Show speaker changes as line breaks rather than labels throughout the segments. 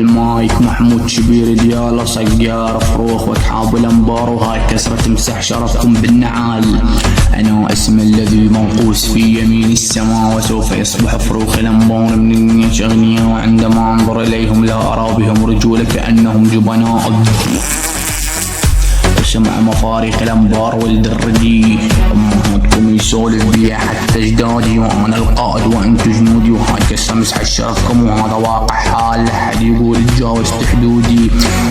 المايك محمود شبير دياله صقار فروخ وكحاب الانبار، وهاي كسرة تمسح شرفكم بالنعال. انا اسم الذي منقوس في يمين السماء، وسوف يصبح فروخ الانبار من اغنياء، وعندما انظر اليهم لا ارى بهم رجولا كانهم جبناء. سمع مفاريق الانبار ولد الردي، امهاتكم يسولف بيا حتى اجدادي، وانا القائد وانتو جنودي، وهاي كسر مسح شرفكم وهذا واقع حال، لحد يقول تجاوزت حدودي.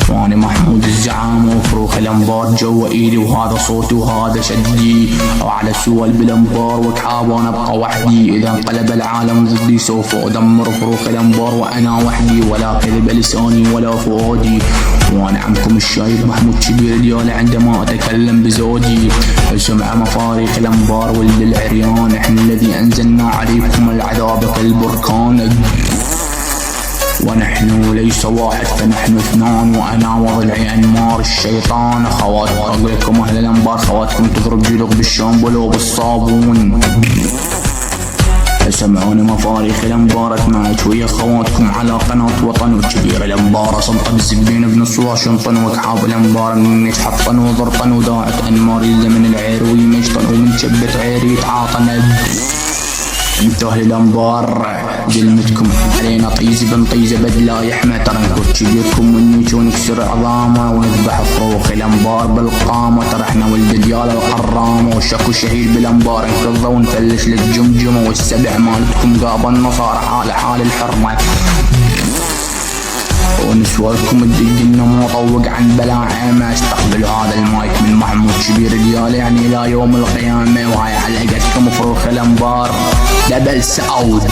وانا محمود الزعامة وفروخ الانبار جوا ايدي، وهذا صوتي وهذا شدي، وعلى سوال بالانبار وكحاب وانا ابقى وحدي. اذا انقلب العالم ضدي سوف ادمر فروخ الانبار وانا وحدي، ولا كذب لساني ولا فؤادي. وانا عمكم الشايب محمود شبير ديالي عندما اتكلم بزودي. سمع مفاريق الانبار ولد العريان، احنا الذي انزلنا عليكم العذاب كالبركان، ونحن ليس واحد فنحن اثنان، وانا وضلعي انمار الشيطان. خوات اقولكم اهل الانبار، خواتكم تضرب جلوب بالشامبول وبالصابون. سمعوني مفاريق الانبار، اتناقش ويا خواتكم على قناة وطن. وشبير الانبار صمت بالزبين بنص واشنطن، وكحاب الانبار من حطن وضرطن، وداعت انمار من العير ويمشطن، ومن شبت عيري يتعاطن. انتو اهل الانبار جلمتكم علينا طيزي بنطيزه بدلا يحمى، ترى نكوت شبيركم ونيش ونكسر عظامه، ونذبح فروخ الانبار بالقامه. ترى احنا ولد ديال القرامه، والشكو شهيد بالانبار انقضى ونفلش للجمجمه، والسبع مالتكم قاب النصارى حال حال الحرمه. ونسوالكم تدقنا مو طوق عن بلاعمه. استقبلوا هذا المايك من محمود شبير ديالي يعني الى يوم القيامه، وهاي حلقتكم فروخ الانبار دبل سعود.